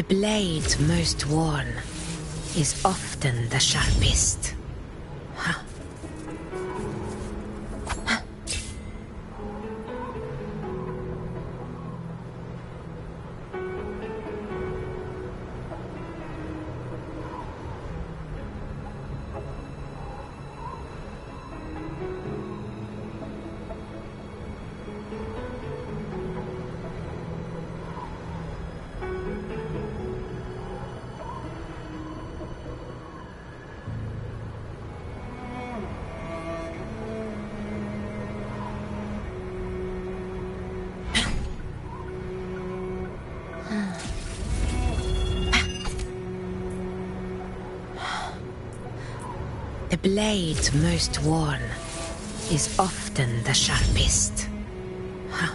The blade most worn is often the sharpest. Huh. The blade most worn is often the sharpest. Huh.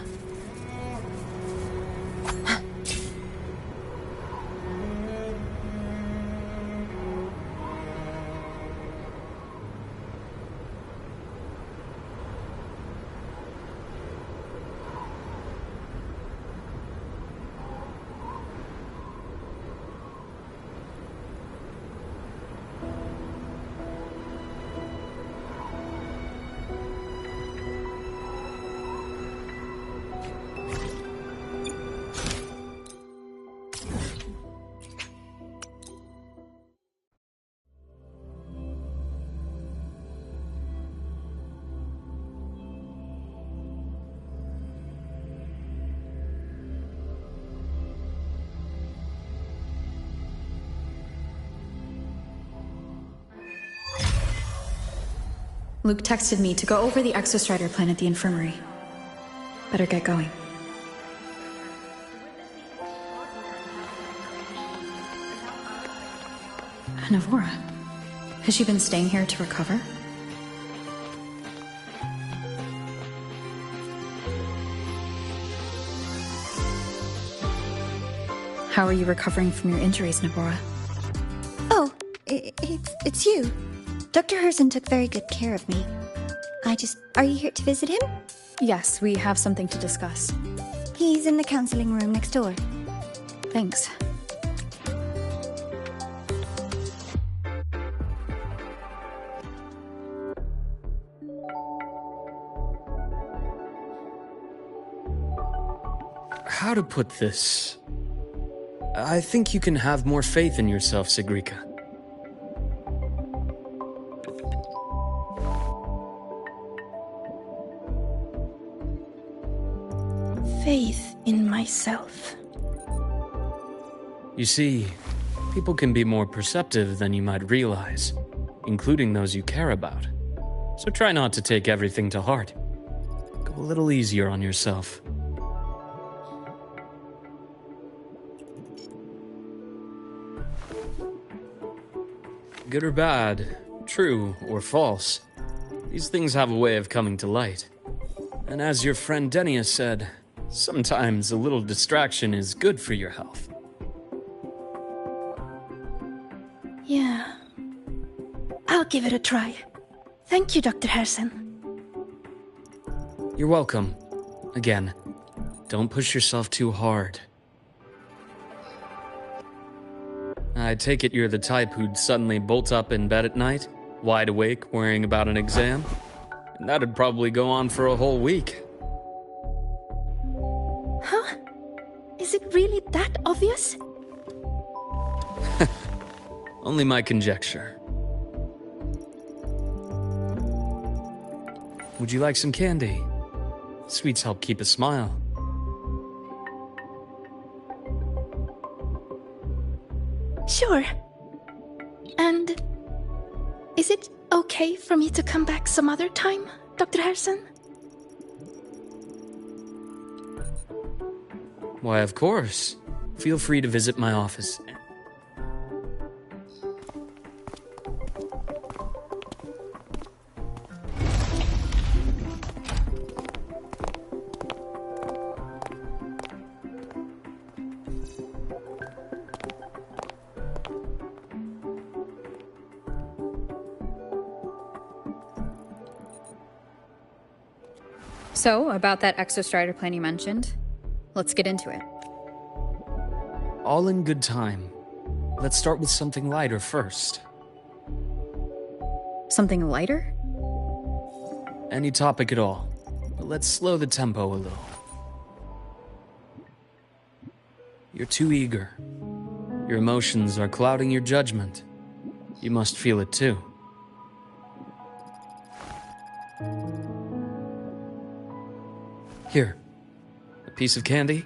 Luke texted me to go over the Exostrider plan at the infirmary. Better get going. Navora, has she been staying here to recover? How are you recovering from your injuries, Navora? Oh, it's you. Dr. Herzen took very good care of me. Are you here to visit him? Yes, we have something to discuss. He's in the counseling room next door. Thanks. How to put this? I think you can have more faith in yourself, Sigrika. Faith in myself. You see, people can be more perceptive than you might realize, including those you care about. So try not to take everything to heart. Go a little easier on yourself. Good or bad, true or false, these things have a way of coming to light. And as your friend Denia said, sometimes a little distraction is good for your health. Yeah. I'll give it a try. Thank you, Dr. Herzen. You're welcome. Again, don't push yourself too hard. I take it you're the type who'd suddenly bolt up in bed at night, wide awake, worrying about an exam? And that'd probably go on for a whole week. Huh? Is it really that obvious? Only my conjecture. Would you like some candy? Sweets help keep a smile. Sure. And is it okay for me to come back some other time, Dr. Herzen? Why, of course. Feel free to visit my office. So, about that Exostrider plan you mentioned, let's get into it. All in good time. Let's start with something lighter first. Something lighter? Any topic at all. But let's slow the tempo a little. You're too eager. Your emotions are clouding your judgment. You must feel it too. Here, a piece of candy.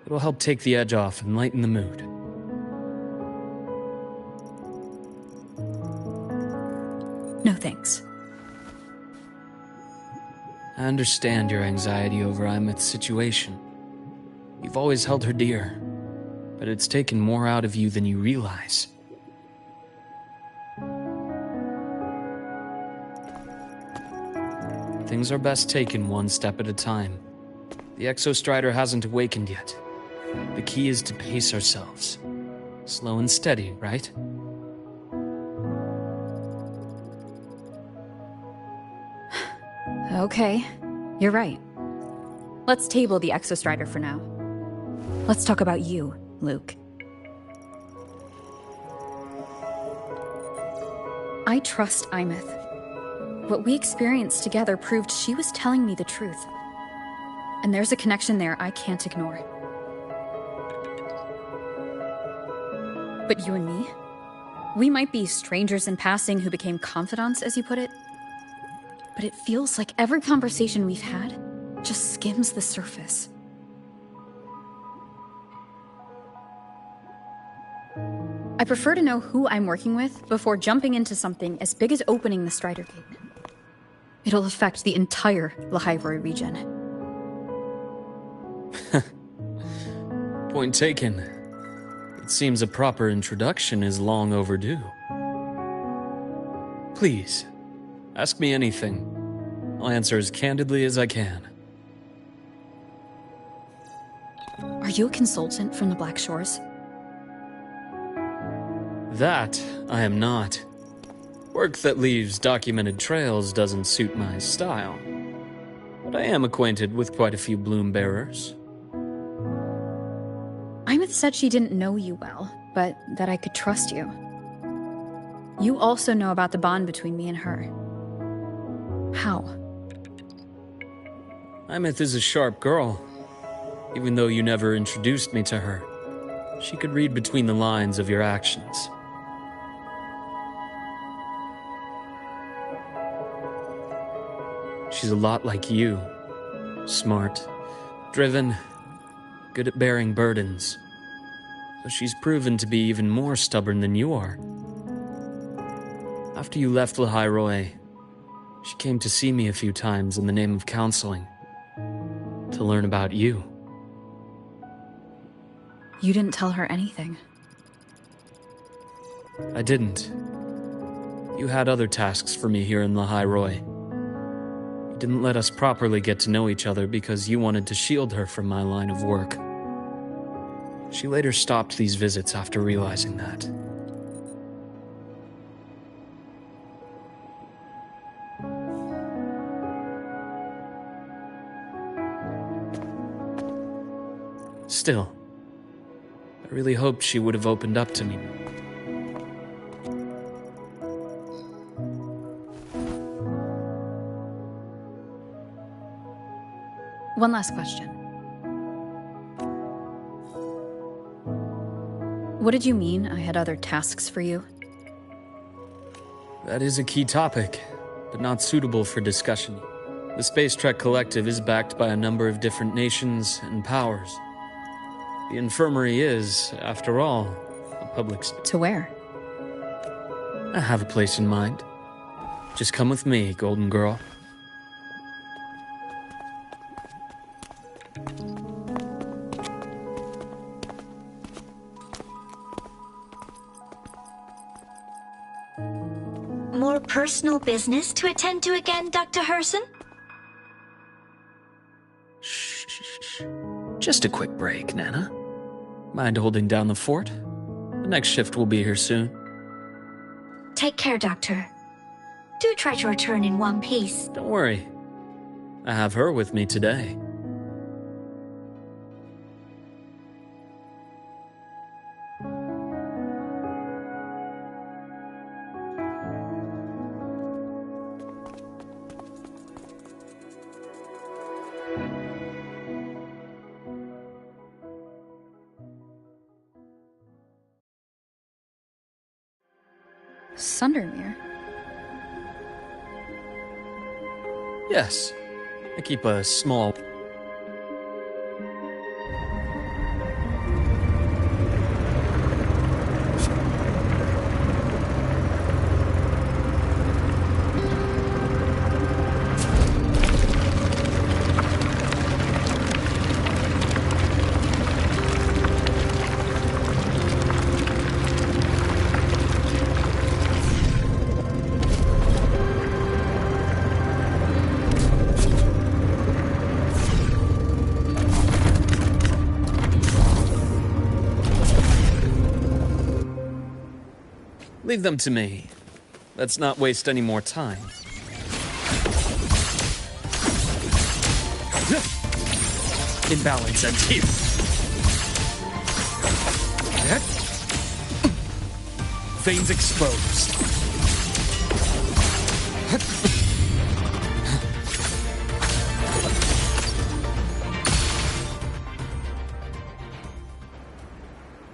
It'll help take the edge off and lighten the mood. No thanks. I understand your anxiety over Imeth's situation. You've always held her dear, but it's taken more out of you than you realize. Things are best taken one step at a time. The Exostrider hasn't awakened yet. The key is to pace ourselves. Slow and steady, right? Okay, you're right. Let's table the Exostrider for now. Let's talk about you, Luke. I trust Imeth. What we experienced together proved she was telling me the truth. And there's a connection there I can't ignore. But you and me? We might be strangers in passing who became confidants, as you put it. But it feels like every conversation we've had just skims the surface. I prefer to know who I'm working with before jumping into something as big as opening the Strider Gate. It'll affect the entire Lahai-Roi region. Point taken. It seems a proper introduction is long overdue. Please, ask me anything. I'll answer as candidly as I can. Are you a consultant from the Black Shores? That I am not. Work that leaves documented trails doesn't suit my style. But I am acquainted with quite a few bloom bearers. Imeth said she didn't know you well, but that I could trust you. You also know about the bond between me and her. How? Imeth is a sharp girl. Even though you never introduced me to her, she could read between the lines of your actions. She's a lot like you. Smart, driven, good at bearing burdens. Though she's proven to be even more stubborn than you are. After you left Lahai-Roi, she came to see me a few times in the name of counseling. To learn about you. You didn't tell her anything. I didn't. You had other tasks for me here in Lahai-Roi. You didn't let us properly get to know each other because you wanted to shield her from my line of work. She later stopped these visits after realizing that. Still, I really hoped she would have opened up to me. One last question. What did you mean I had other tasks for you? That is a key topic, but not suitable for discussion. The Space Trek Collective is backed by a number of different nations and powers. The infirmary is, after all, a public To where? I have a place in mind. Just come with me, Golden Girl. More personal business to attend to again, Dr. Herson? Shh. Just a quick break, Nana. Mind holding down the fort? The next shift will be here soon. Take care, Doctor. Do try to return in one piece. Don't worry. I have her with me today. Sundermere? Yes. I keep a small... Leave them to me. Let's not waste any more time. Imbalance and heal. Veins exposed.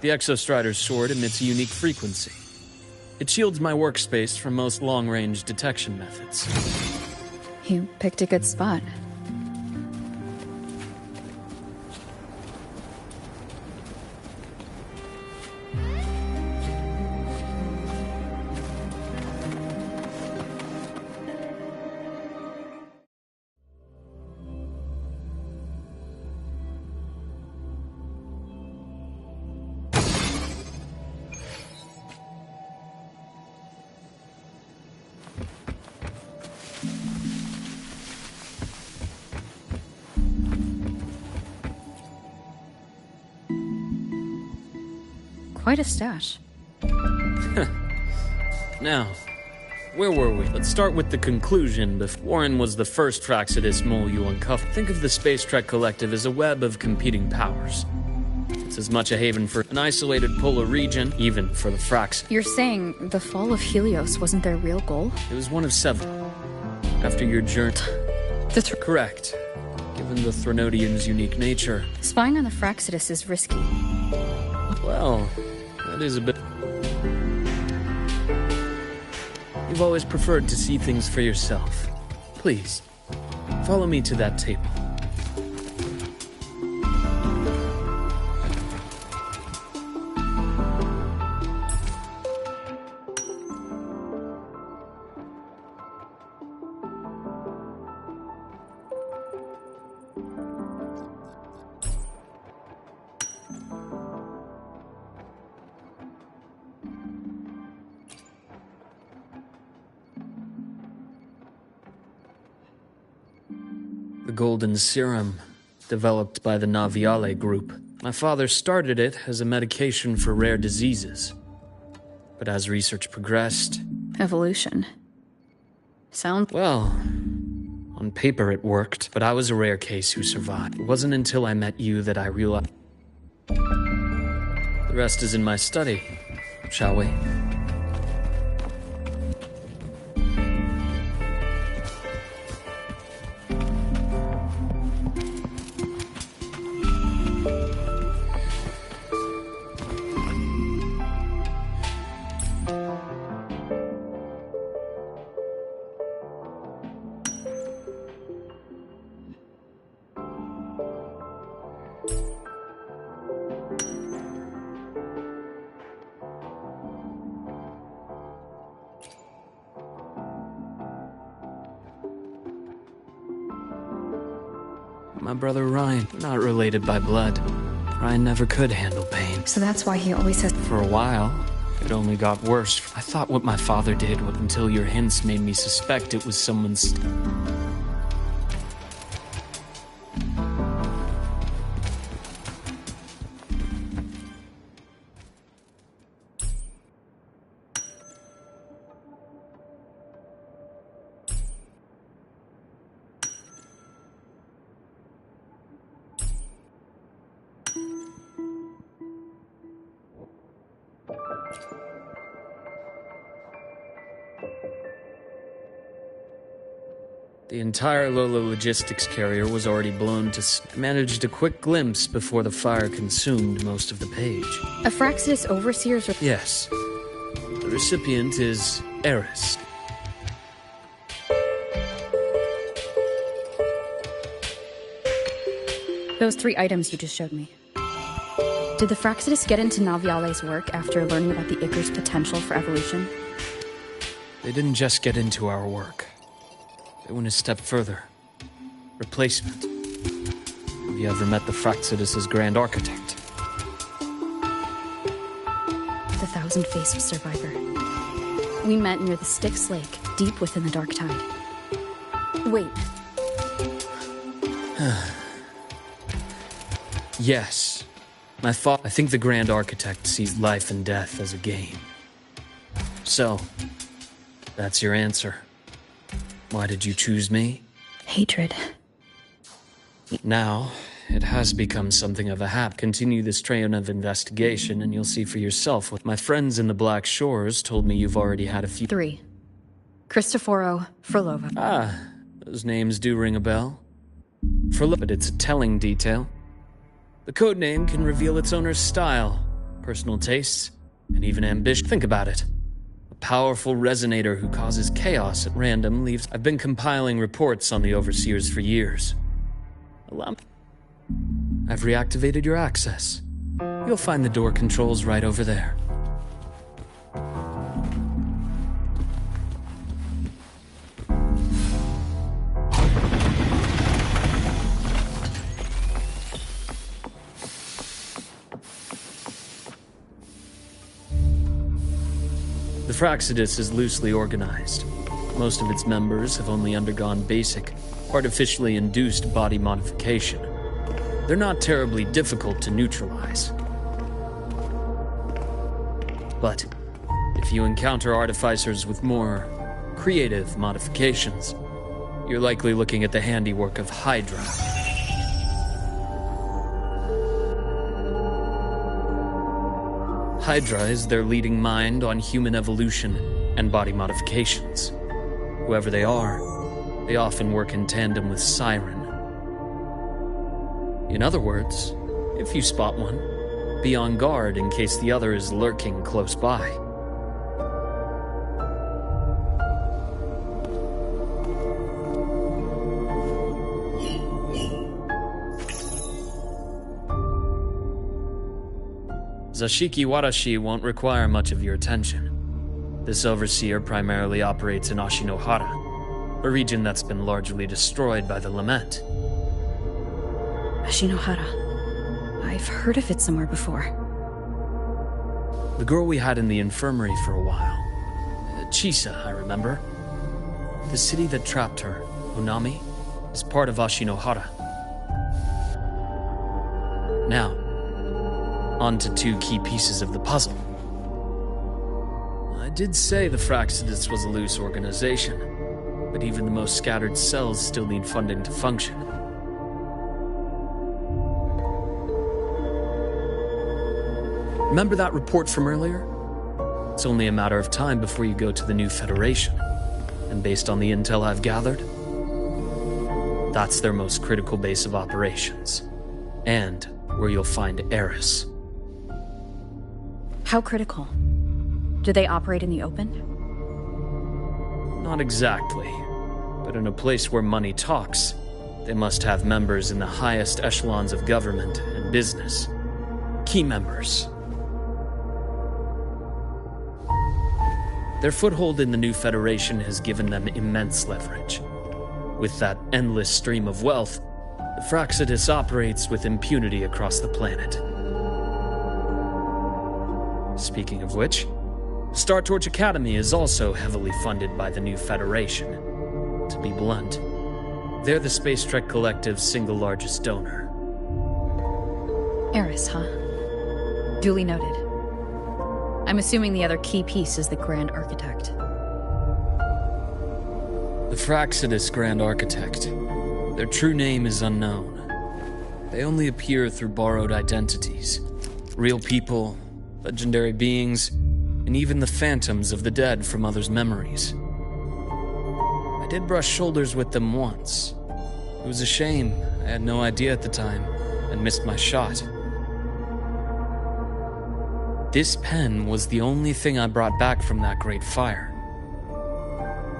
The Exostrider's sword emits a unique frequency. It shields my workspace from most long-range detection methods. You picked a good spot. Quite a stash. Now, where were we? Let's start with the conclusion. Warren was the first Fraxidus mole you uncovered. Think of the Space Trek Collective as a web of competing powers. It's as much a haven for an isolated polar region, even for the Frax. You're saying the fall of Helios wasn't their real goal? It was one of several. After your journey... Correct. Given the Threnodian's unique nature. Spying on the Fraxidus is risky. Well, that is a bit... You've always preferred to see things for yourself. Please, follow me to that table. The golden serum, developed by the Naviale group. My father started it as a medication for rare diseases. But as research progressed... Evolution. Well, on paper it worked, but I was a rare case who survived. It wasn't until I met you that I realized... The rest is in my study, shall we? My brother Ryan, not related by blood. Ryan never could handle pain. So that's why he always has... For a while, it only got worse. I thought what my father did until your hints made me suspect it was someone's... The entire Lola logistics carrier was already blown to... I managed a quick glimpse before the fire consumed most of the page. A Fraxidus overseer's... Yes. The recipient is Eris. Those 3 items you just showed me. Did the Fraxidus get into Naviale's work after learning about the Ichor's potential for evolution? They didn't just get into our work. They went a step further. Replacement. Have you ever met the Fraxidus' Grand Architect? The thousand-faced survivor. We met near the Styx Lake, deep within the Dark Tide. Wait. Yes. I think the Grand Architect sees life and death as a game. So, that's your answer. Why did you choose me? Hatred. Now, it has become something of a habit. Continue this train of investigation and you'll see for yourself what my friends in the Black Shores told me you've already had a few— 3. Cristoforo Frolova. Ah, those names do ring a bell. But it's a telling detail. The codename can reveal its owner's style, personal tastes, and even ambition. Think about it. A powerful resonator who causes chaos at random leaves— I've been compiling reports on the Overseers for years. I've reactivated your access. You'll find the door controls right over there. The Fraxidus is loosely organized. Most of its members have only undergone basic, artificially induced body modification. They're not terribly difficult to neutralize. But if you encounter artificers with more creative modifications, you're likely looking at the handiwork of Hydra. Hydra is their leading mind on human evolution and body modifications. Whoever they are, they often work in tandem with Siren. In other words, if you spot one, be on guard in case the other is lurking close by. Zashiki Warashi won't require much of your attention. This overseer primarily operates in Ashinohara, a region that's been largely destroyed by the Lament. Ashinohara. I've heard of it somewhere before. The girl we had in the infirmary for a while. Chisa, I remember. The city that trapped her, Unami, is part of Ashinohara. Now, on to 2 key pieces of the puzzle. I did say the Fraxidus was a loose organization, but even the most scattered cells still need funding to function. Remember that report from earlier? It's only a matter of time before you go to the new Federation. And based on the intel I've gathered, that's their most critical base of operations. And where you'll find Eris. How critical? Do they operate in the open? Not exactly. But in a place where money talks, they must have members in the highest echelons of government and business. Key members. Their foothold in the new Federation has given them immense leverage. With that endless stream of wealth, the Fraxidus operates with impunity across the planet. Speaking of which, Star Torch Academy is also heavily funded by the new Federation. To be blunt, they're the Space Trek Collective's single largest donor. Eris, huh? Duly noted. I'm assuming the other key piece is the Grand Architect. The Fraxidus Grand Architect. Their true name is unknown. They only appear through borrowed identities. Real people, legendary beings, and even the phantoms of the dead from others' memories. I did brush shoulders with them once. It was a shame. I had no idea at the time, and missed my shot. This pen was the only thing I brought back from that great fire.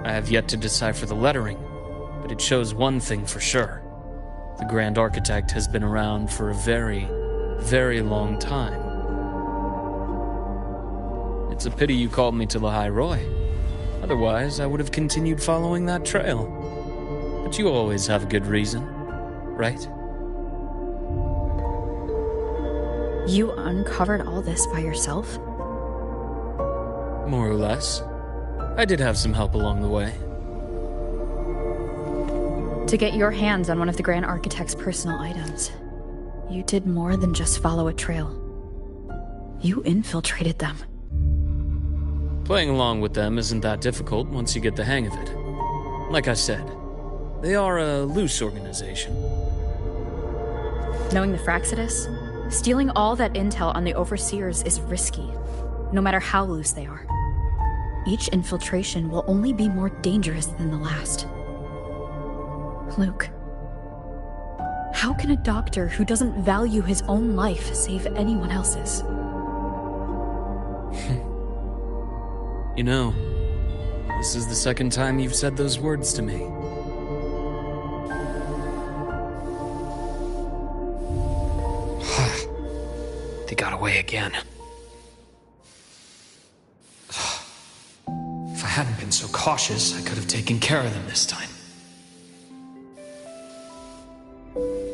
I have yet to decipher the lettering, but it shows one thing for sure. The Grand Architect has been around for a very, very long time. It's a pity you called me to Lahai-Roi. Otherwise, I would have continued following that trail. But you always have a good reason, right? You uncovered all this by yourself? More or less. I did have some help along the way. To get your hands on one of the Grand Architect's personal items, you did more than just follow a trail. You infiltrated them. Playing along with them isn't that difficult once you get the hang of it. Like I said, they are a loose organization. Knowing the Fraxidus, stealing all that intel on the Overseers is risky, no matter how loose they are. Each infiltration will only be more dangerous than the last. Luke, how can a doctor who doesn't value his own life save anyone else's? You know, this is the second time you've said those words to me. They got away again. If I hadn't been so cautious, I could have taken care of them this time.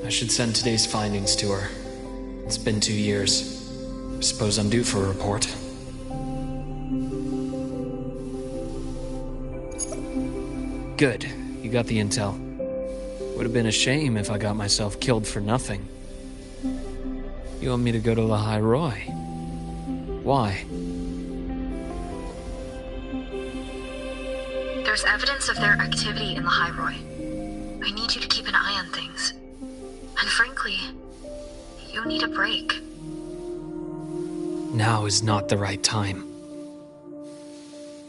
I should send today's findings to her. It's been 2 years. I suppose I'm due for a report. Good. You got the intel. Would have been a shame if I got myself killed for nothing. You want me to go to Lahai-Roi? Why? There's evidence of their activity in Lahai-Roi. I need you to keep an eye on things. And frankly, you need a break. Now is not the right time.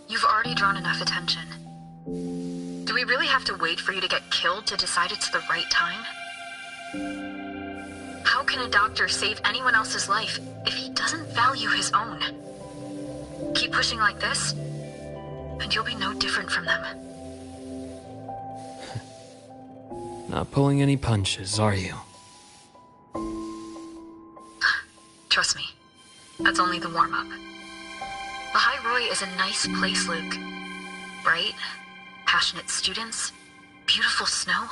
You've already drawn enough attention. Do we really have to wait for you to get killed to decide it's the right time? How can a doctor save anyone else's life if he doesn't value his own? Keep pushing like this, and you'll be no different from them. Not pulling any punches, are you? Trust me, that's only the warm-up. Lahai-Roi is a nice place, Luke. Bright, passionate students, beautiful snow.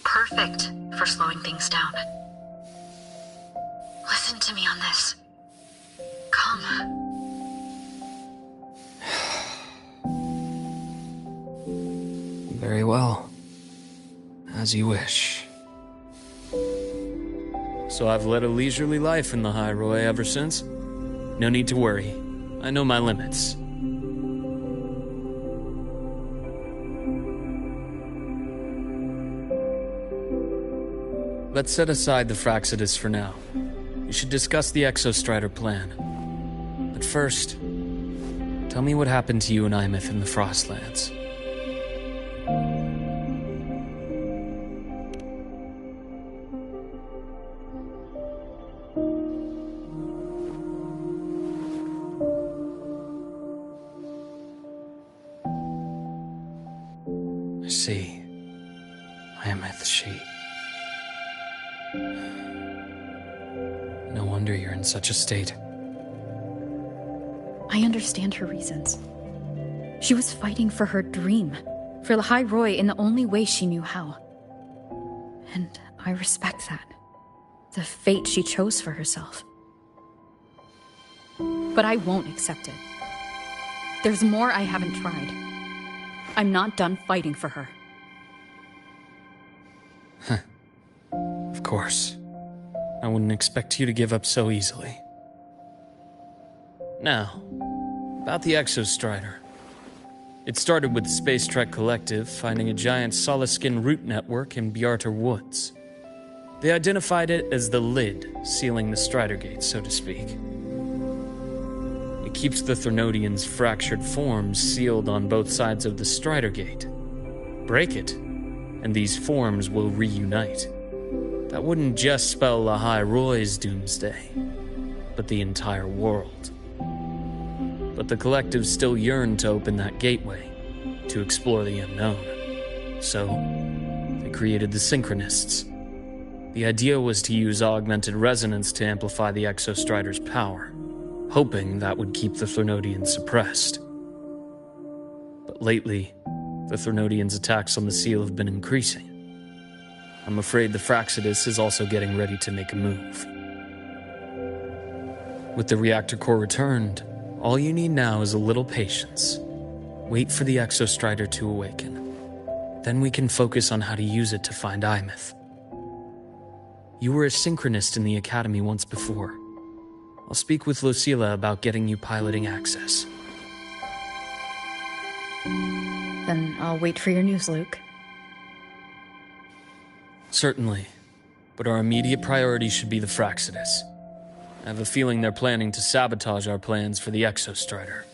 Perfect for slowing things down. Listen to me on this. Come. Very well. As you wish. So I've led a leisurely life in the Lahai-Roi ever since. No need to worry. I know my limits. Let's set aside the Fraxidus for now. We should discuss the Exostrider plan. But first, tell me what happened to you and Imeth in the Frostlands. I see. Imeth, she... No wonder you're in such a state. I understand her reasons. She was fighting for her dream, for Lahai-Roi in the only way she knew how. And I respect that. The fate she chose for herself. But I won't accept it. There's more I haven't tried. I'm not done fighting for her. Of course. I wouldn't expect you to give up so easily. Now, about the Exostrider. It started with the Space Trek Collective finding a giant Solaskin root network in Bjartar Woods. They identified it as the lid, sealing the Strider Gate, so to speak. It keeps the Threnodians' fractured forms sealed on both sides of the Strider Gate. Break it, and these forms will reunite. That wouldn't just spell Lahai-Roi's doomsday. but the entire world. But the Collective still yearned to open that gateway, to explore the unknown. So, they created the Synchronists. The idea was to use augmented resonance to amplify the Exostrider's power, hoping that would keep the Threnodians suppressed. But lately, the Threnodians' attacks on the seal have been increasing. I'm afraid the Fraxidus is also getting ready to make a move. With the reactor core returned, all you need now is a little patience. Wait for the Exostrider to awaken. Then we can focus on how to use it to find Imeth. You were a synchronist in the Academy once before. I'll speak with Lucilla about getting you piloting access. Then I'll wait for your news, Luke. Certainly. But our immediate priority should be the Fraxidus. I have a feeling they're planning to sabotage our plans for the Exostrider.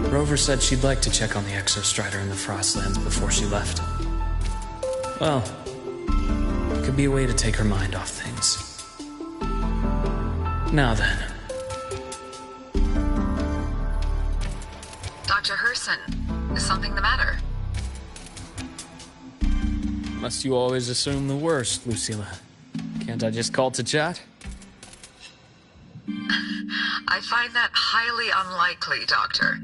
Rover said she'd like to check on the Exostrider in the Frostlands before she left. Well, it could be a way to take her mind off things. Now then. Dr. Herson, is something the matter? Must you always assume the worst, Lucilla? Can't I just call to chat? I find that highly unlikely, Doctor.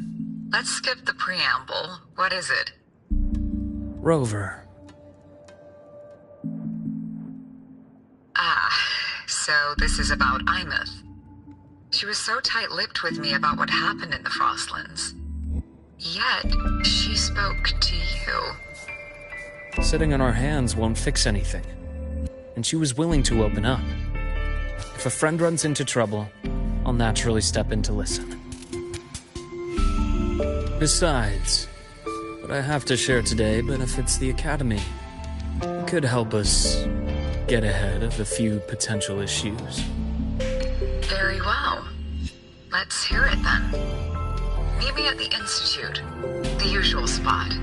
Let's skip the preamble. What is it? Rover. So this is about Imeth. She was so tight-lipped with me about what happened in the Frostlands. Yet, she spoke to you. Sitting on our hands won't fix anything. And she was willing to open up. If a friend runs into trouble, I'll naturally step in to listen. Besides, what I have to share today benefits the Academy. It could help us get ahead of a few potential issues. Very well. Let's hear it then. Meet me at the Institute, the usual spot.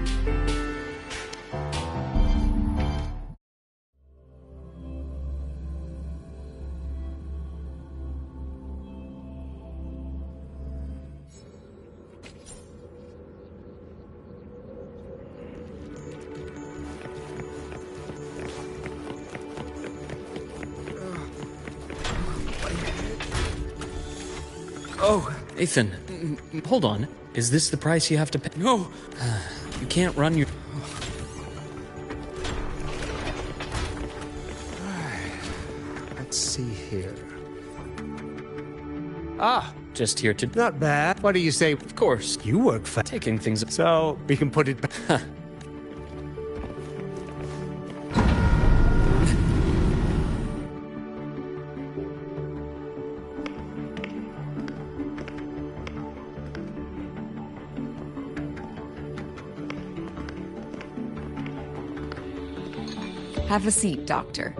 Oh, Ethan, hold on. Is this the price you have to pay? No! You can't run your... Let's see here. Just here to... Not bad. What do you say? Of course. You work fast. Taking things... So, we can put it back. Have a seat, Doctor.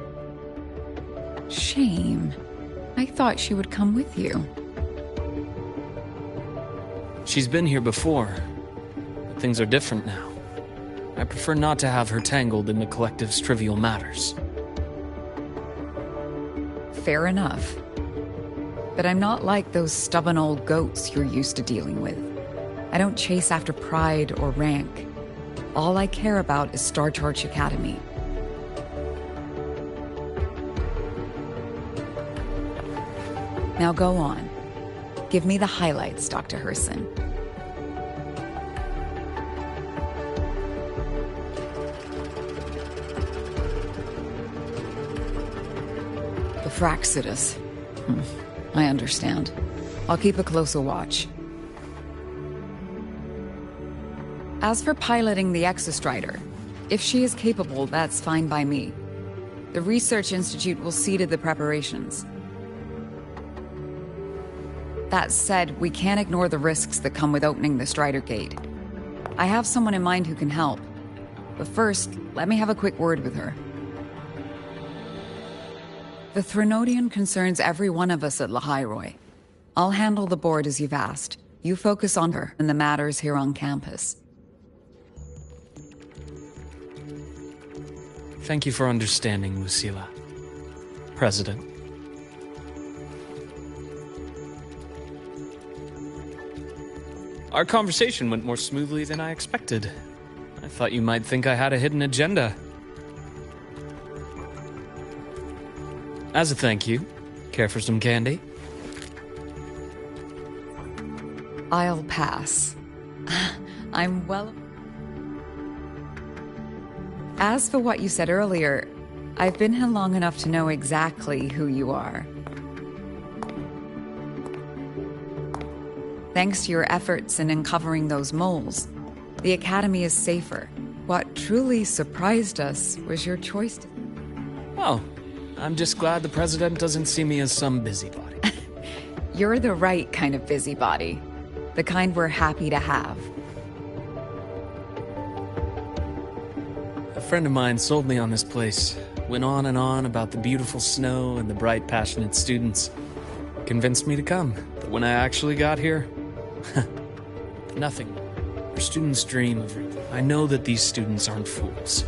Shame. I thought she would come with you. She's been here before, but things are different now. I prefer not to have her tangled in the Collective's trivial matters. Fair enough. But I'm not like those stubborn old goats you're used to dealing with. I don't chase after pride or rank. All I care about is Star Charge Academy. Now go on. Give me the highlights, Dr. Herson. The Fraxidus. I understand. I'll keep a closer watch. As for piloting the Exostrider, if she is capable, that's fine by me. The Research Institute will see to the preparations. That said, we can't ignore the risks that come with opening the Strider Gate. I have someone in mind who can help. But first, let me have a quick word with her. The Threnodian concerns every one of us at Lahai-Roy. I'll handle the board as you've asked. You focus on her and the matters here on campus. Thank you for understanding, Lucilla. President. Our conversation went more smoothly than I expected. I thought you might think I had a hidden agenda. As a thank you, care for some candy? I'll pass. I'm well... As for what you said earlier, I've been here long enough to know exactly who you are. Thanks to your efforts in uncovering those moles, the Academy is safer. What truly surprised us was your choice to... Oh, I'm just glad the President doesn't see me as some busybody. You're the right kind of busybody. The kind we're happy to have. A friend of mine sold me on this place. Went on and on about the beautiful snow and the bright, passionate students. Convinced me to come. But when I actually got here, nothing. Our students dream of it. I know that these students aren't fools.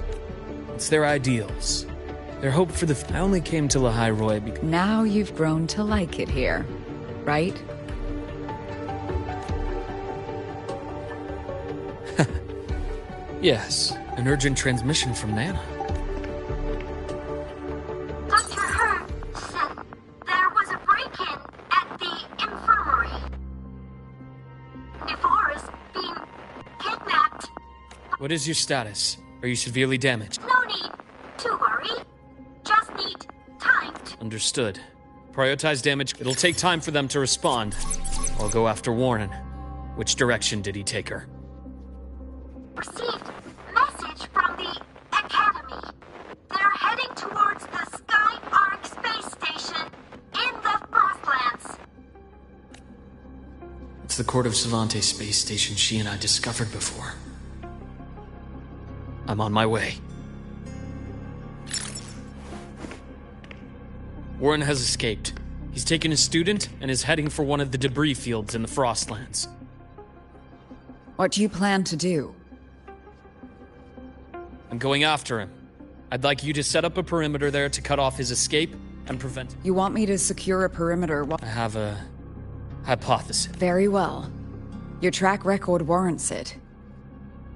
It's their ideals. Their hope for the... I only came to Lahai-Roy because... Now you've grown to like it here, right? Yes, an urgent transmission from Nana. Dr. Hurd, there was a break-in at the infirmary. Nevora's being kidnapped. What is your status? Are you severely damaged? No need to worry. Just need time to... Understood. Prioritize damage. It'll take time for them to respond. I'll go after Warren. Which direction did he take her? Received message from the Academy. They're heading towards the Sky Arc space station in the Frostlands. It's the Court of Savante space station she and I discovered before. I'm on my way. Warren has escaped. He's taken a student and is heading for one of the debris fields in the Frostlands. What do you plan to do? I'm going after him. I'd like you to set up a perimeter there to cut off his escape and prevent... You want me to secure a perimeter while... I have a hypothesis. Very well. Your track record warrants it.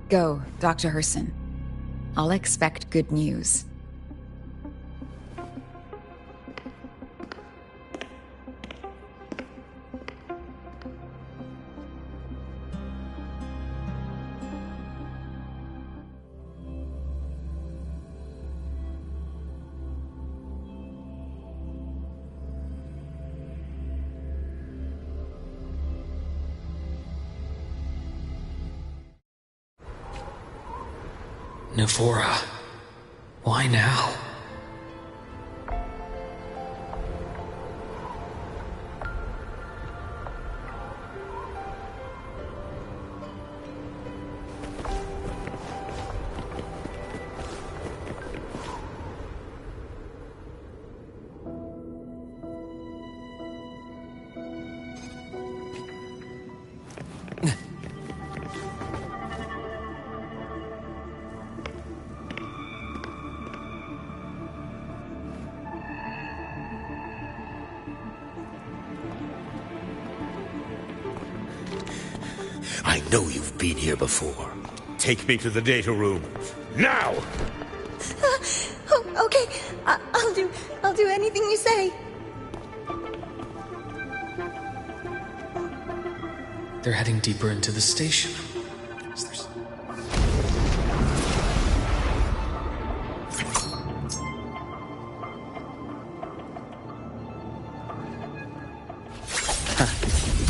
Go, Dr. Herson. I'll expect good news. Nevora, why now? I know you've been here before. Take me to the data room. Now! Oh, okay. I'll do anything you say. They're heading deeper into the station.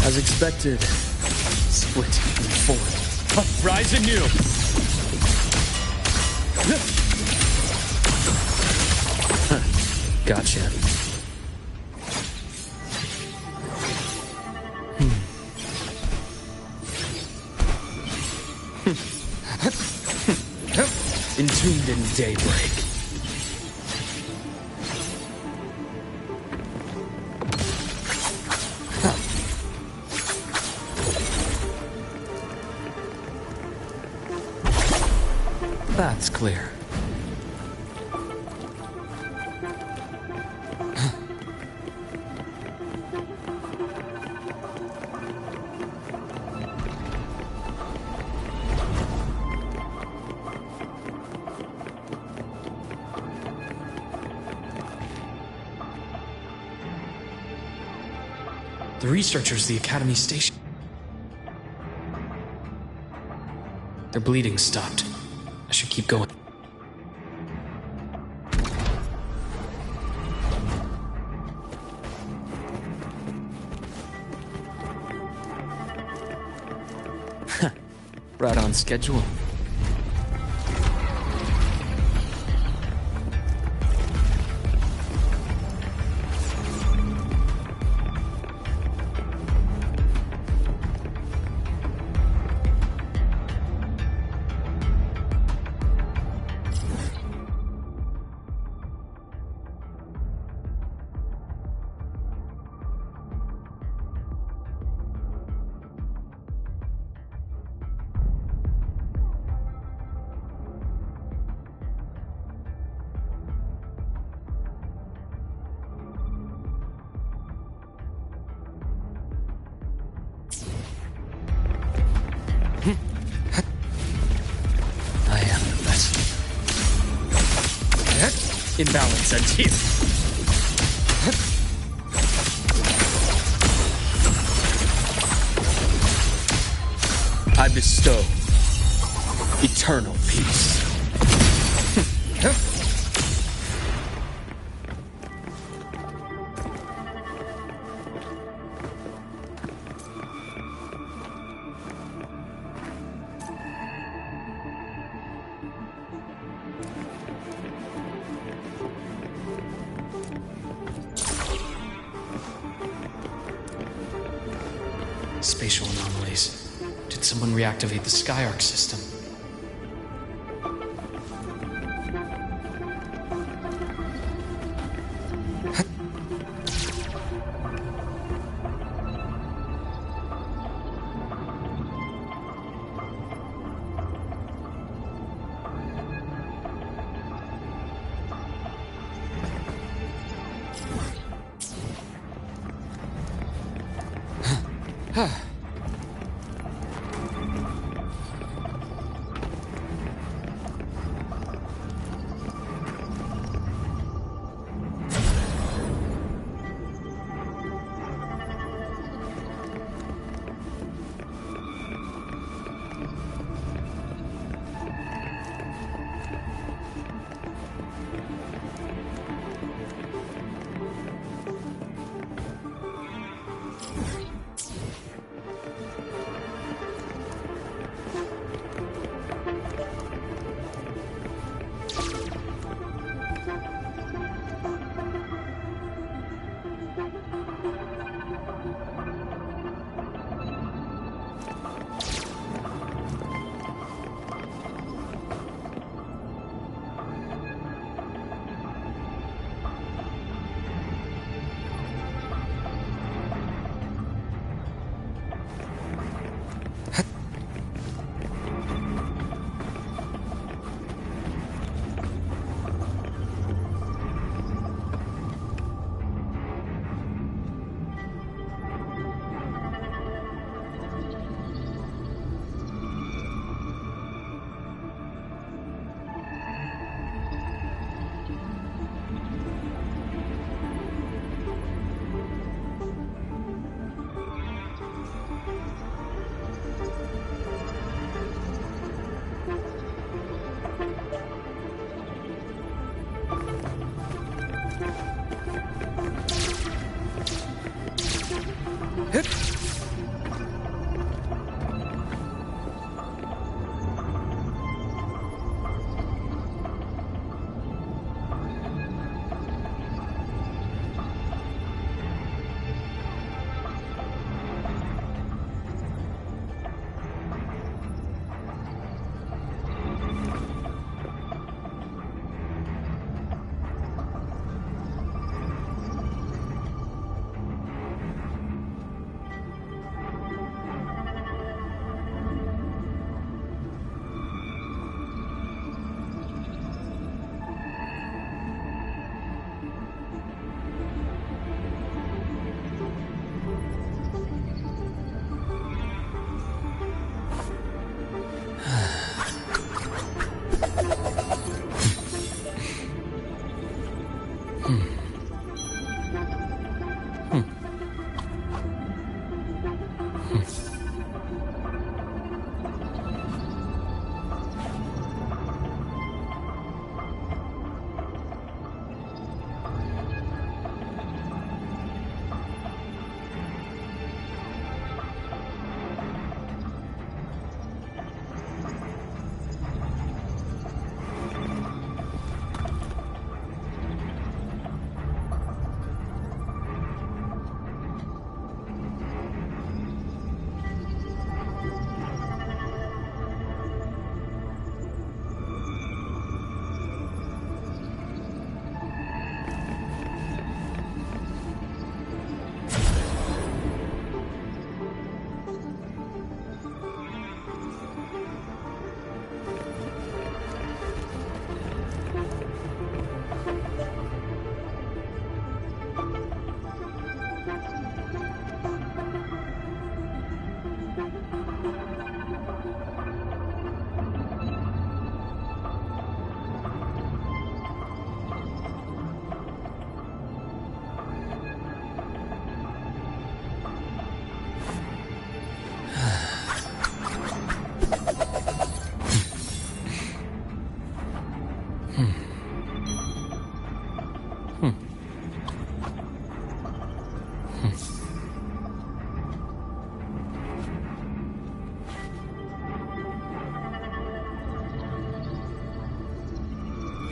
As expected, split and forward. Rise anew! Gotcha. Entombed in daybreak. path's clear. The researchers, the Academy station. Their bleeding stopped. I should keep going. Right on schedule. I am the best. Imbalance and here. I bestow eternal peace. Spatial anomalies. Did someone reactivate the Skyarc system?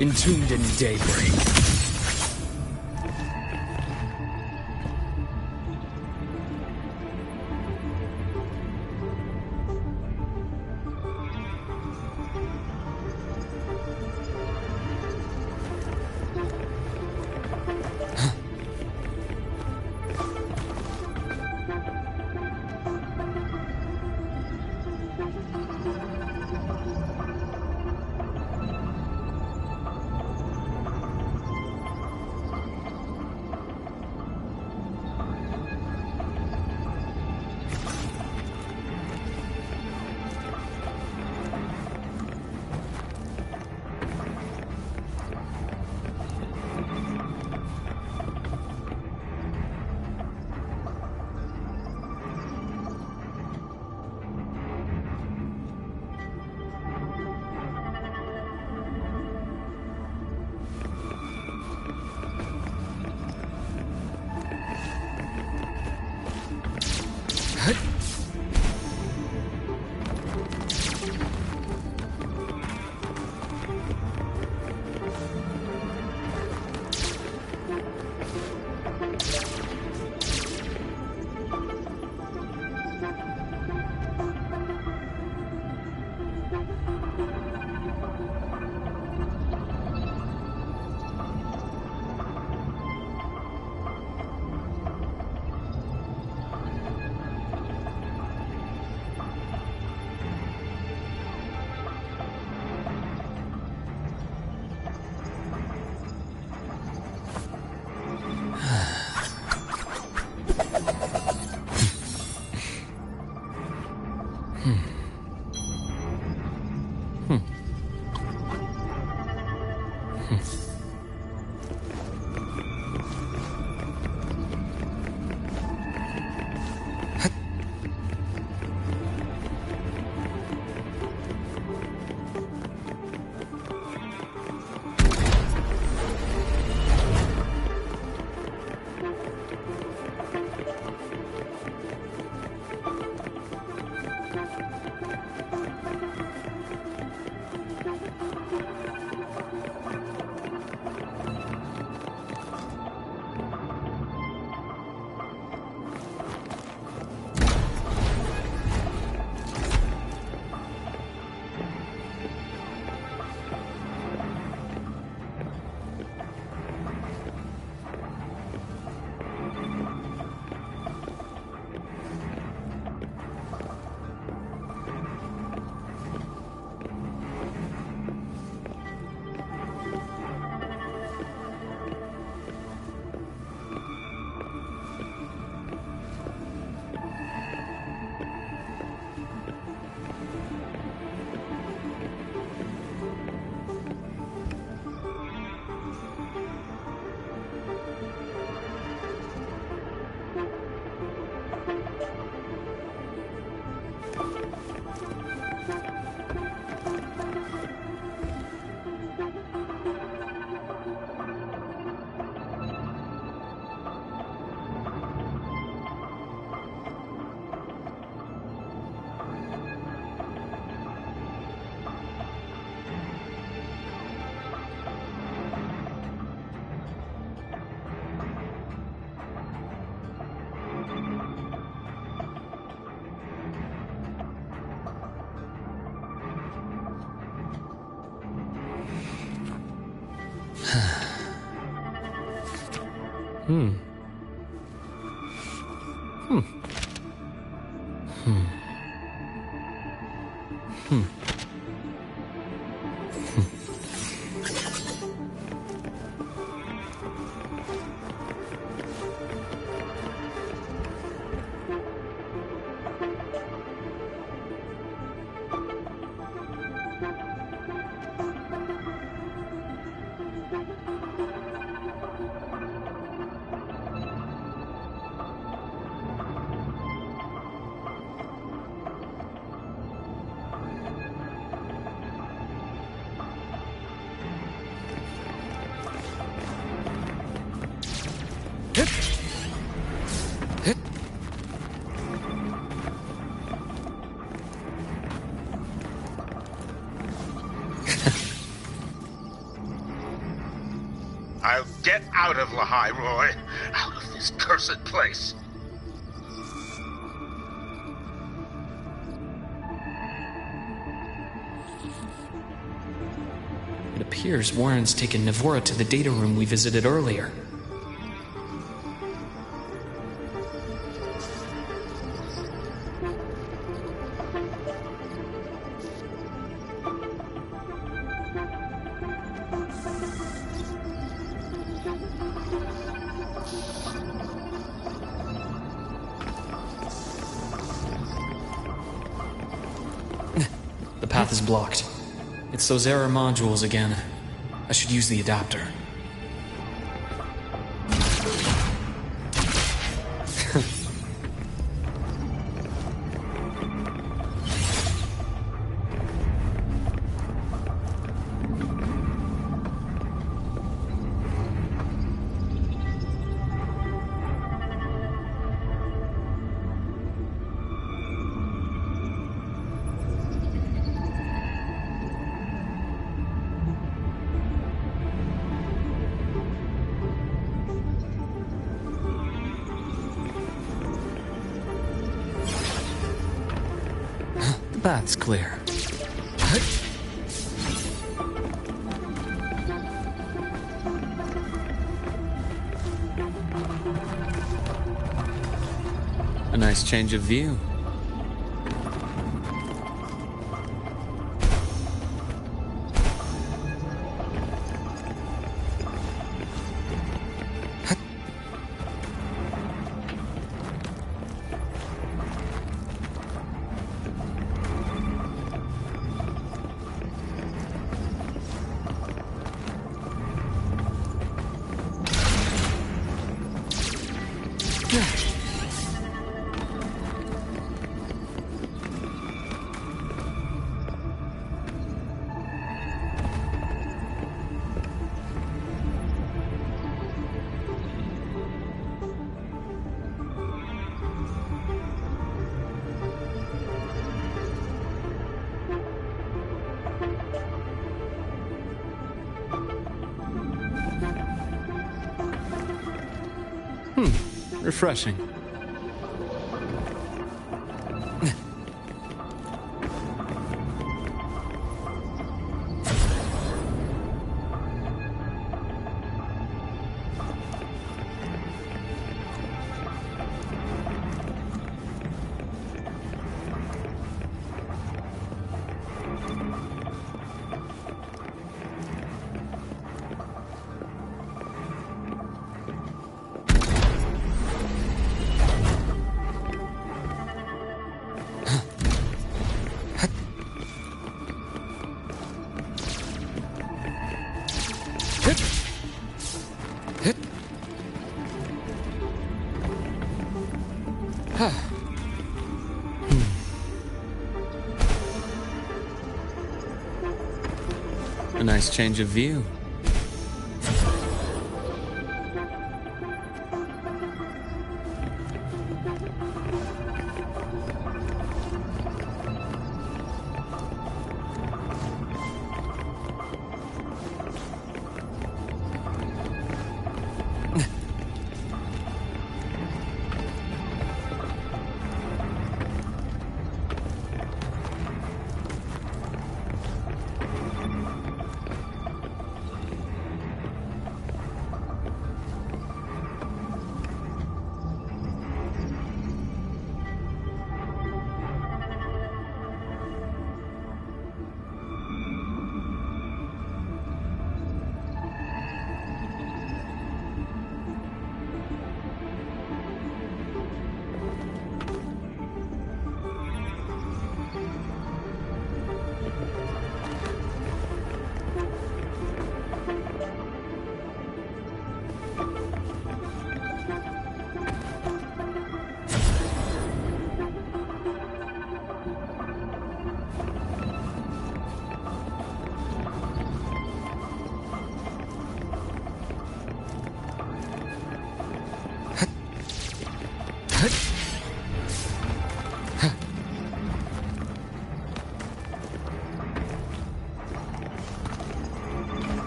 entombed in daybreak. I'll get out of Lahai-Roy. Out of this cursed place. It appears Warren's taken Navora to the data room we visited earlier. The path is blocked. It's those error modules again. I should use the adapter. The path's clear. A nice change of view. Refreshing. A nice change of view.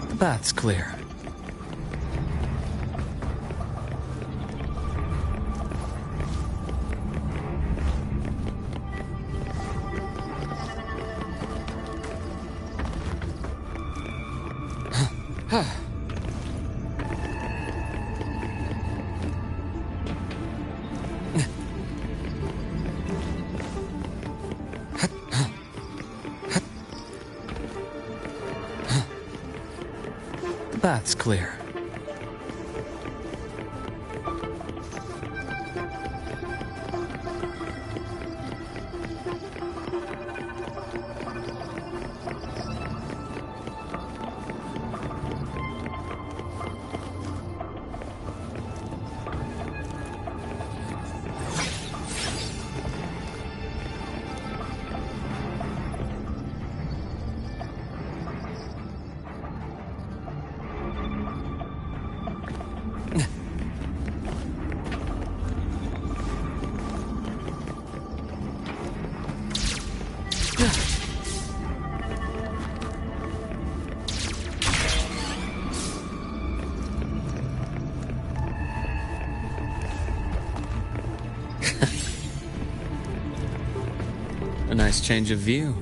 The path's clear. The path's clear. A nice change of view.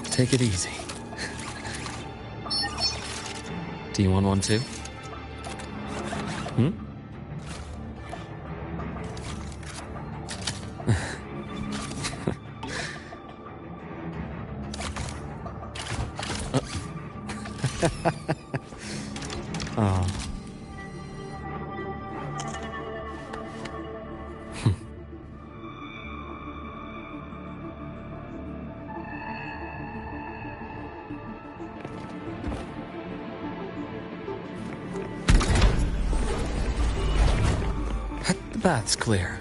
Take it easy. Do you want one too? Hmm? Oh. The bath's clear.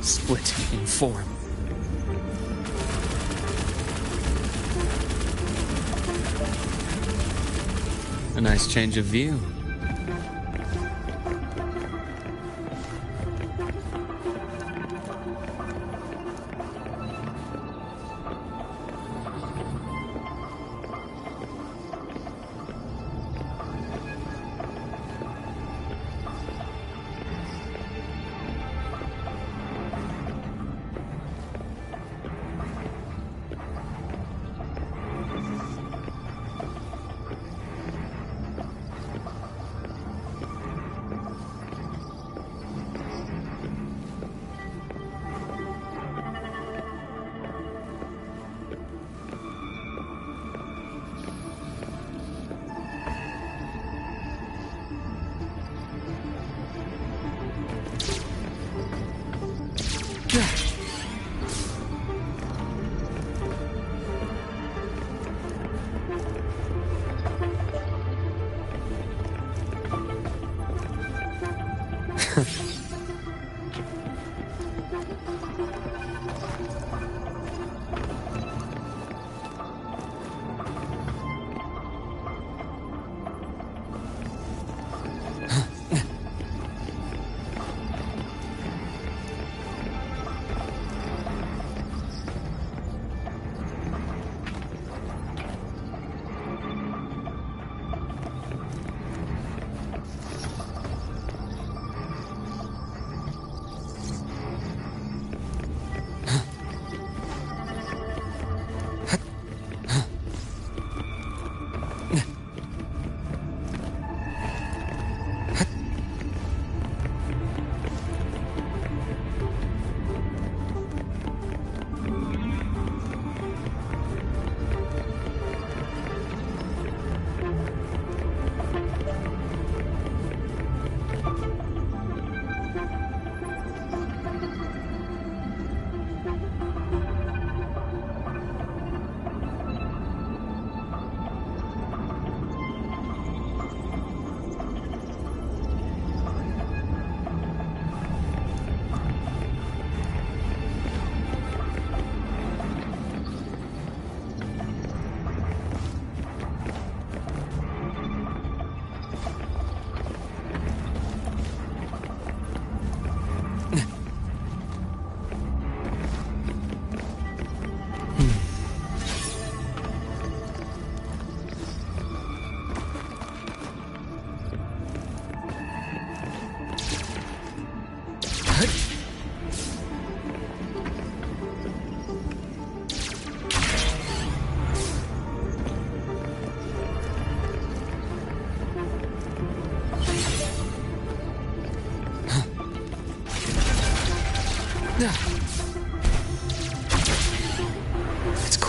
Split in form. A nice change of view.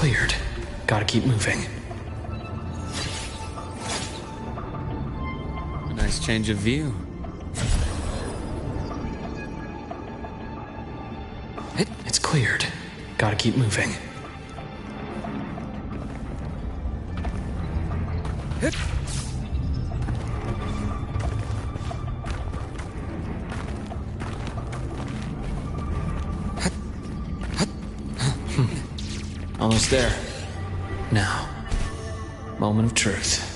cleared. Gotta keep moving. A nice change of view. It's cleared. Gotta keep moving. Almost there. Now, moment of truth.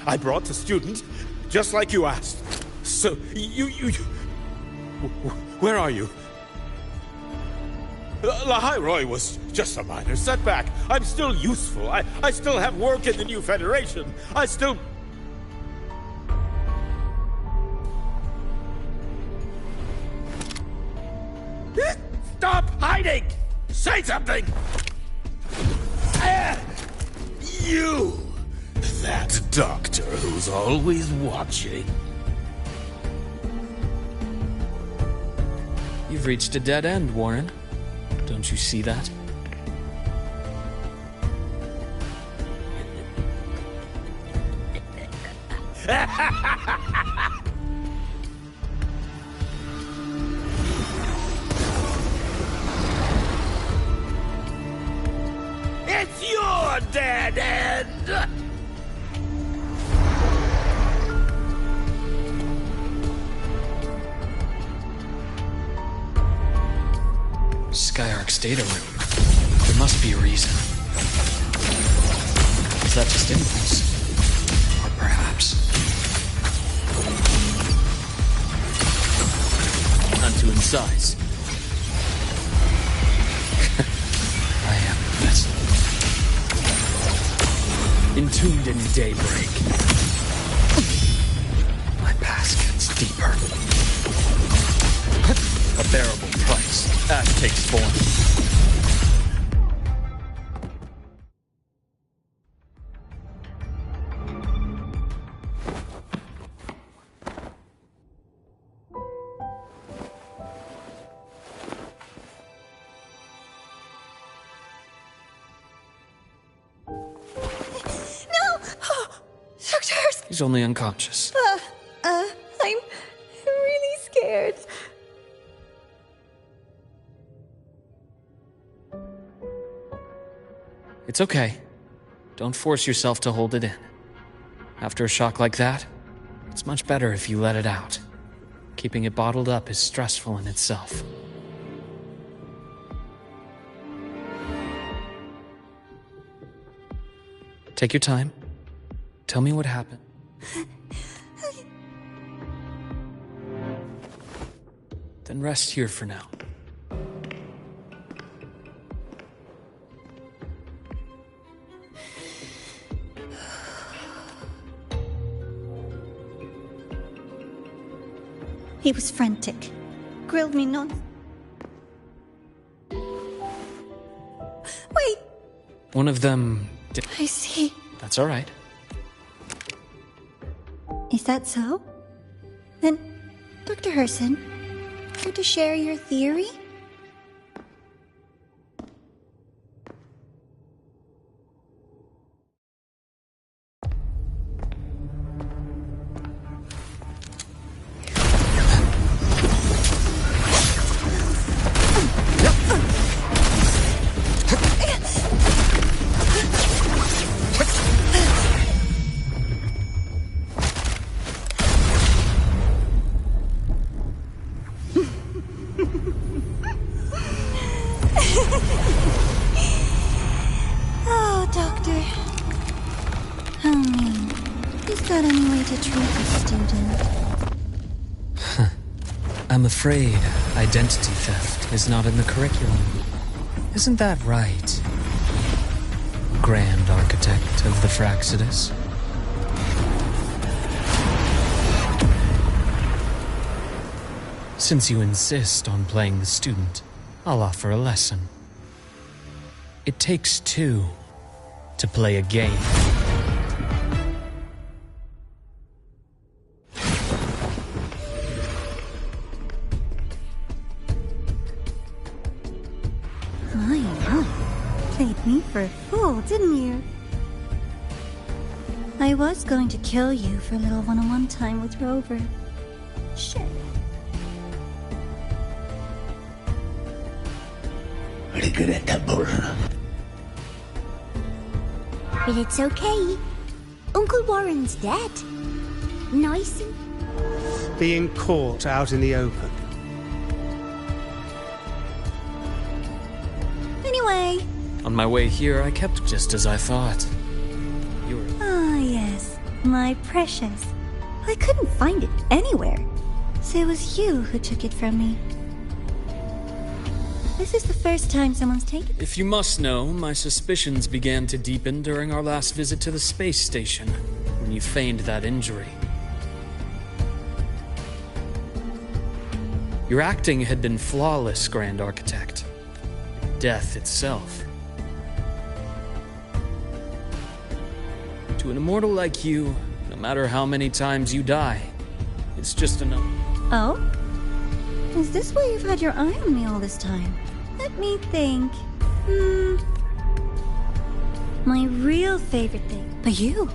I brought the student, just like you asked. So, you... Where are you? Lahai-Roy was just a minor setback. I'm still useful. I still have work in the new Federation. I still... Stop hiding! Say something! You! That doctor who's always watching. You've reached a dead end, Warren. Don't you see that? It's your dead end! Skyark's data room. There must be a reason. Is that just impulse? Or perhaps... unto in size. I am the vessel. Entombed in daybreak. My past gets deeper. A bearable price. Ash takes form. He's only unconscious. I'm really scared. It's okay. Don't force yourself to hold it in. After a shock like that, it's much better if you let it out. Keeping it bottled up is stressful in itself. Take your time. Tell me what happened. Then rest here for now. He was frantic. Grilled me non... Wait! One of them... I see. That's all right. Is that so? Then, Dr. Herson, care to share your theory? Oh, Doctor. How mean. Is that any way to treat a student? I'm afraid identity theft is not in the curriculum. Isn't that right, Grand Architect of the Fraxidus? Since you insist on playing the student, I'll offer a lesson. It takes two to play a game. for a fool, didn't you? I was going to kill you for a little one-on-one time with Rover. Shit. But it's okay. Uncle Warren's dead. Nice and... Being caught out in the open. Anyway. On my way here, I kept just as I thought. You were... Ah, yes. My precious. I couldn't find it anywhere. So it was you who took it from me. This is the first time someone's taken it. If you must know, my suspicions began to deepen during our last visit to the space station, when you feigned that injury. Your acting had been flawless, Grand Architect. Death itself. To an immortal like you, no matter how many times you die, it's just enough. Oh? Is this why you've had your eye on me all this time? Let me think. My real favorite thing. But you.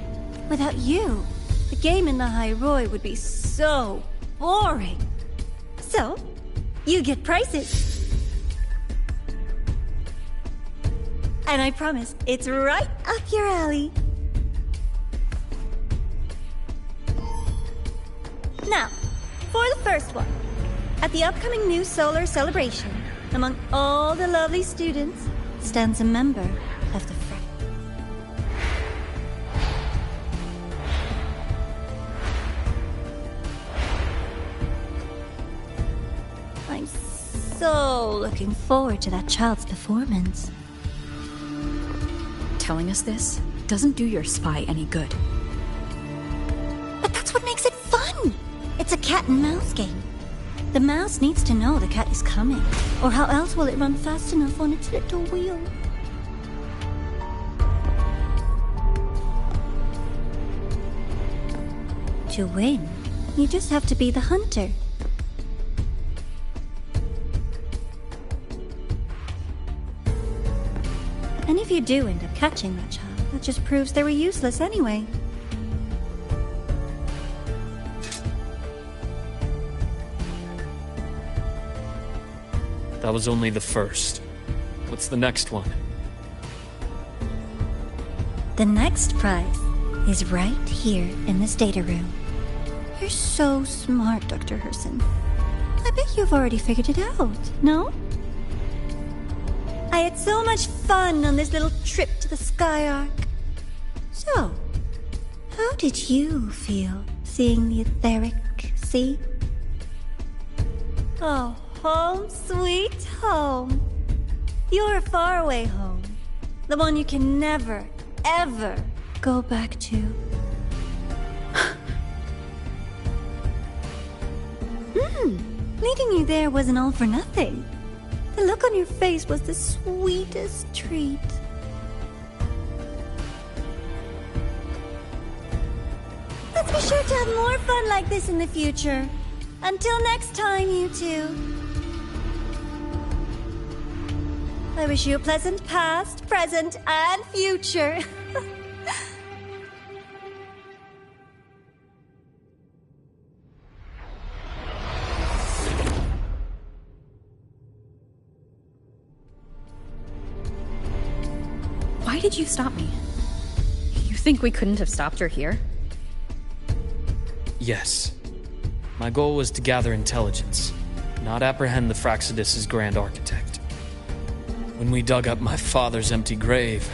Without you, the game in Lahai-Roi would be so boring. So, you get prizes. And I promise, it's right up your alley. Now, for the first one. At the upcoming new solar celebration, among all the lovely students, stands a member of the frat. I'm so looking forward to that child's performance. Telling us this doesn't do your spy any good. But that's what makes it fun! It's a cat and mouse game. The mouse needs to know the cat is coming, or how else will it run fast enough on its little wheel? To win, you just have to be the hunter. And if you do end up catching that child, that just proves they were useless anyway. That was only the first. What's the next one? The next prize is right here in this data room. You're so smart, Dr. Herson. I bet you've already figured it out, no? I had so much fun on this little trip to the Sky Arc. So, how did you feel seeing the etheric sea? Oh, home sweet home. Your faraway home. The one you can never, ever go back to. Leading you there wasn't all for nothing. The look on your face was the sweetest treat. Let's be sure to have more fun like this in the future. Until next time, you two. I wish you a pleasant past, present, and future. Why did you stop me? You think we couldn't have stopped her here? Yes. My goal was to gather intelligence, not apprehend the Fraxidus' Grand Architect. When we dug up my father's empty grave,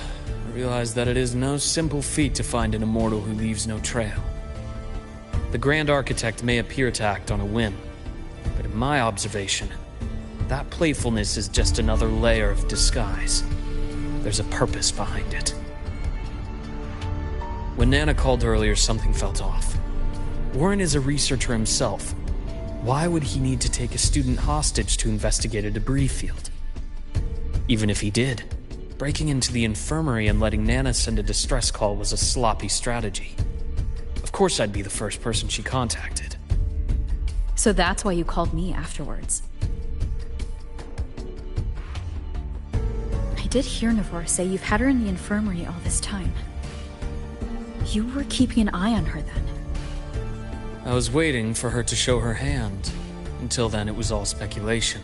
I realized that it is no simple feat to find an immortal who leaves no trail. The Grand Architect may appear to act on a whim, but in my observation, that playfulness is just another layer of disguise. There's a purpose behind it. When Nana called earlier, something felt off. Warren is a researcher himself. Why would he need to take a student hostage to investigate a debris field? Even if he did, breaking into the infirmary and letting Nana send a distress call was a sloppy strategy. Of course I'd be the first person she contacted. So that's why you called me afterwards. I did hear Navor say you've had her in the infirmary all this time. You were keeping an eye on her then. I was waiting for her to show her hand. Until then, it was all speculation.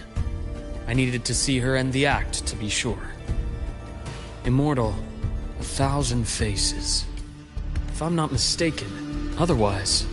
I needed to see her end the act to be sure. Immortal, 1,000 faces. If I'm not mistaken, otherwise...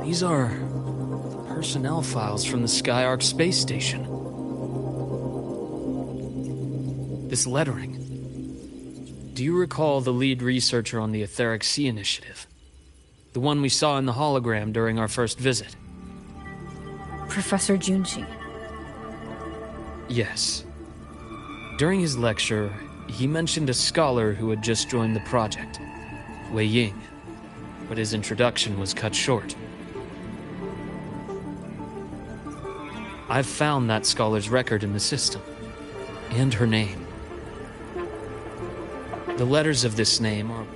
These are personnel files from the Skyark space station. This lettering. Do you recall the lead researcher on the Etheric Sea Initiative? The one we saw in the hologram during our first visit? Professor Junshi. Yes. During his lecture, he mentioned a scholar who had just joined the project, Wei Ying, but his introduction was cut short. I've found that scholar's record in the system, and her name. The letters of this name are...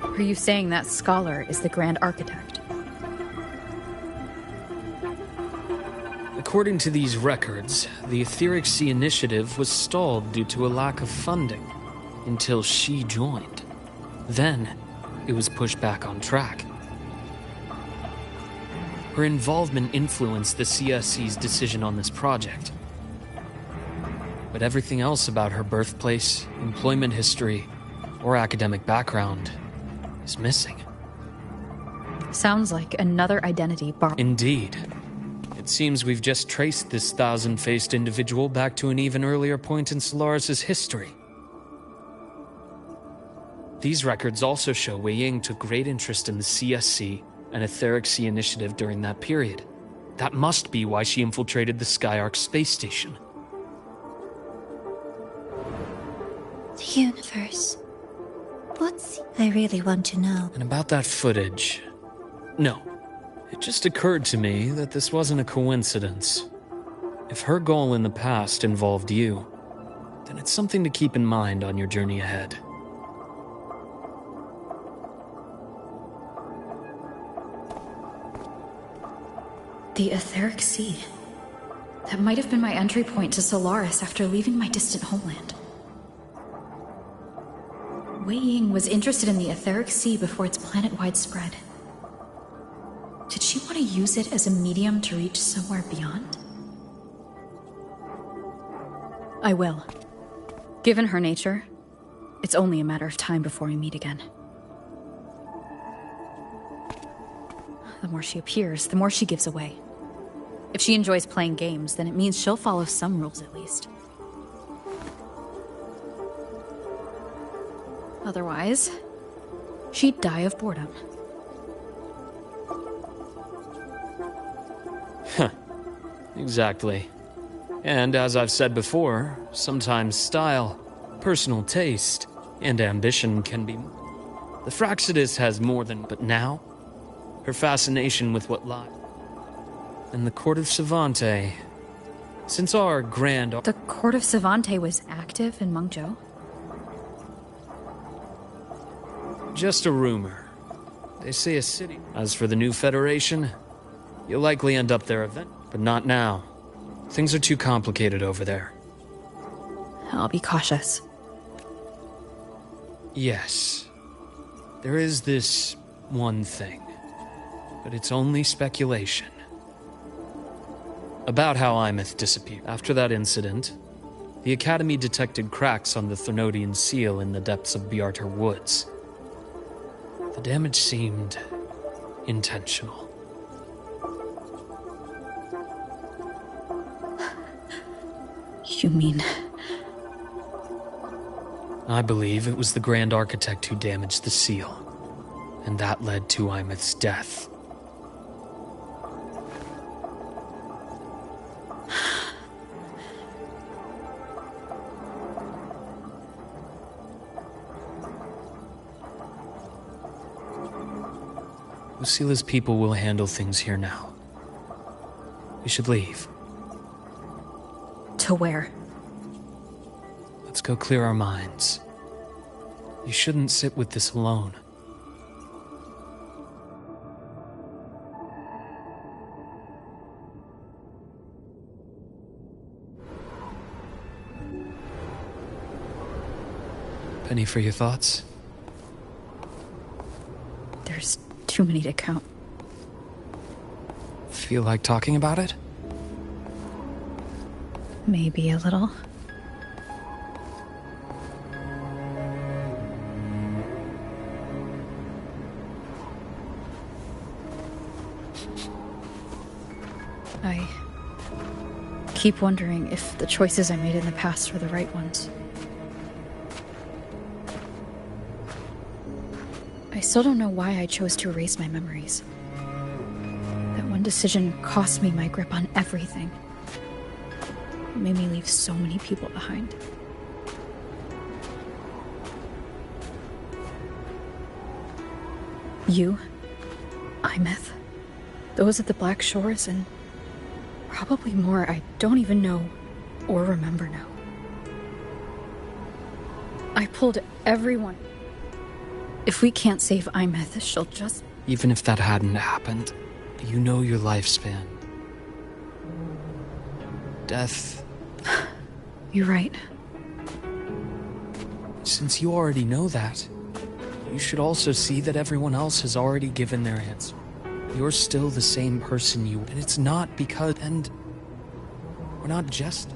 Are you saying that scholar is the Grand Architect? According to these records, the Etheric Sea Initiative was stalled due to a lack of funding until she joined. Then, it was pushed back on track. Her involvement influenced the CSC's decision on this project. But everything else about her birthplace, employment history, or academic background is missing. Sounds like another identity borrowed. Indeed. It seems we've just traced this 1,000-faced individual back to an even earlier point in Solaris' history. These records also show Wei Ying took great interest in the CSC and Etheric Sea Initiative during that period. That must be why she infiltrated the Skyark space station. The universe. What's... I really want to know. And about that footage... No. It just occurred to me that this wasn't a coincidence. If her goal in the past involved you, then it's something to keep in mind on your journey ahead. The Etheric Sea. That might have been my entry point to Solaris after leaving my distant homeland. Wei Ying was interested in the Etheric Sea before its planet-wide spread. Did she want to use it as a medium to reach somewhere beyond? I will. Given her nature, it's only a matter of time before we meet again. The more she appears, the more she gives away. If she enjoys playing games, then it means she'll follow some rules at least. Otherwise, she'd die of boredom. Huh. Exactly. And as I've said before, sometimes style, personal taste, and ambition can be... The Fraxidus has more than... But now, her fascination with what lies... And the Court of Savante. Since our grand... The Court of Savante was active in Mengzhou? Just a rumor. They say a city. As for the new Federation, you'll likely end up there event, but not now. Things are too complicated over there. I'll be cautious. Yes. There is this one thing, but it's only speculation. About how Imeth disappeared. After that incident, the Academy detected cracks on the Thernodian seal in the depths of Biarter Woods. The damage seemed intentional. You mean... I believe it was the Grand Architect who damaged the seal, and that led to Imeth's death. Lucila's people will handle things here now. We should leave. To where? Let's go clear our minds. You shouldn't sit with this alone. Penny for your thoughts? There's too many to count. Feel like talking about it? Maybe a little. I keep wondering if the choices I made in the past were the right ones. I still don't know why I chose to erase my memories. That one decision cost me my grip on everything. It made me leave so many people behind. You, Imeth, those at the Black Shores, and probably more I don't even know or remember now. I pulled everyone. If we can't save Imeth, she'll just... Even if that hadn't happened, you know your lifespan. Death... You're right. Since you already know that, you should also see that everyone else has already given their answer. You're still the same person you... And it's not because... And... We're not just...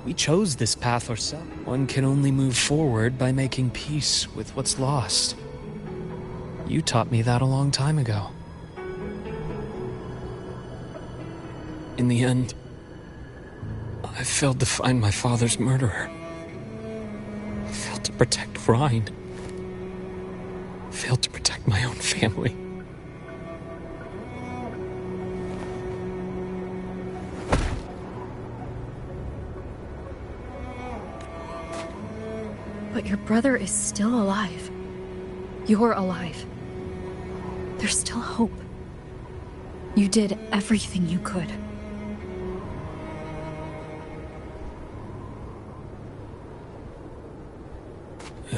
We chose this path ourselves. One can only move forward by making peace with what's lost. You taught me that a long time ago. In the end, I failed to find my father's murderer. I failed to protect Rhine. I failed to protect my own family. But your brother is still alive. You're alive. There's still hope. You did everything you could.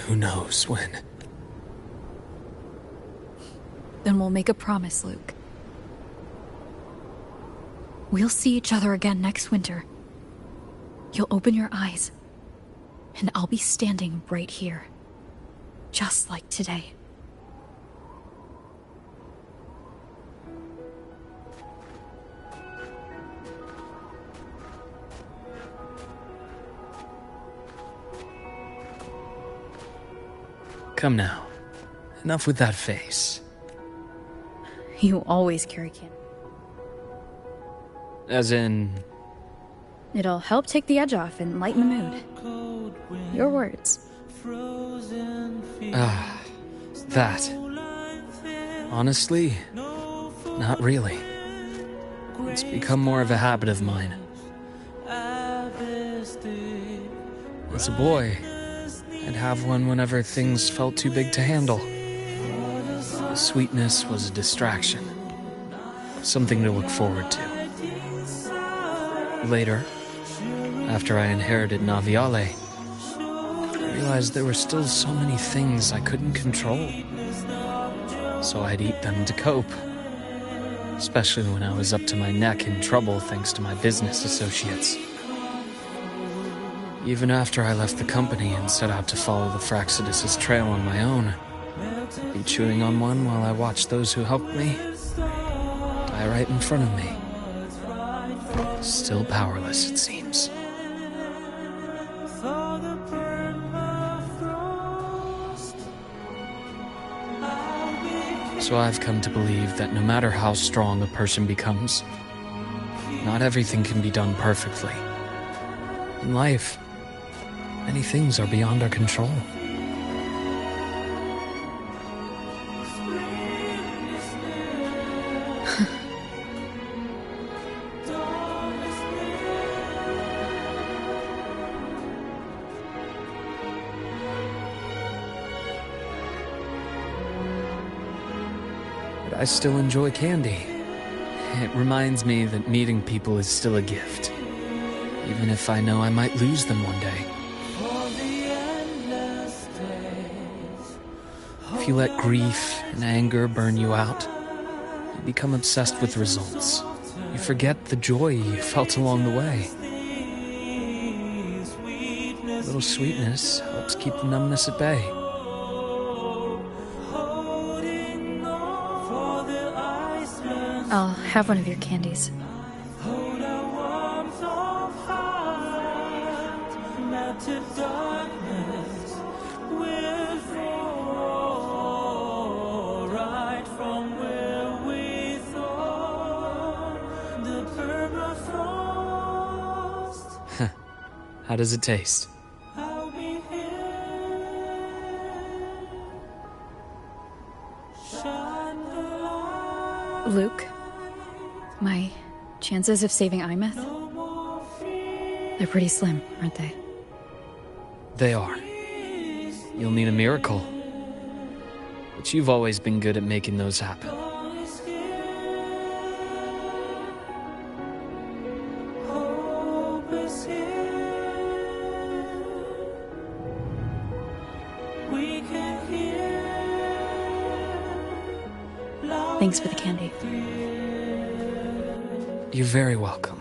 Who knows when? Then we'll make a promise, Luke. We'll see each other again next winter. You'll open your eyes, and I'll be standing right here. Just like today. Come now. Enough with that face. You always carry candy. As in... It'll help take the edge off and lighten the mood. Your words. That. Honestly, not really. It's become more of a habit of mine. As a boy, I'd have one whenever things felt too big to handle. The sweetness was a distraction. Something to look forward to. Later, after I inherited Naviale, I realized there were still so many things I couldn't control. So I'd eat them to cope. Especially when I was up to my neck in trouble thanks to my business associates. Even after I left the company and set out to follow the Fraxidus' trail on my own, I'd be chewing on one while I watched those who helped me die right in front of me. Still powerless, it seems. So I've come to believe that no matter how strong a person becomes, not everything can be done perfectly. In life, many things are beyond our control. I still enjoy candy. It reminds me that meeting people is still a gift, even if I know I might lose them one day. If you let grief and anger burn you out, you become obsessed with results. You forget the joy you felt along the way. A little sweetness helps keep the numbness at bay. I'll have one of your candies. How does it taste? Luke, my chances of saving Imeth? They're pretty slim, aren't they? They are. You'll need a miracle. But you've always been good at making those happen. Thanks for the candy. You're very welcome.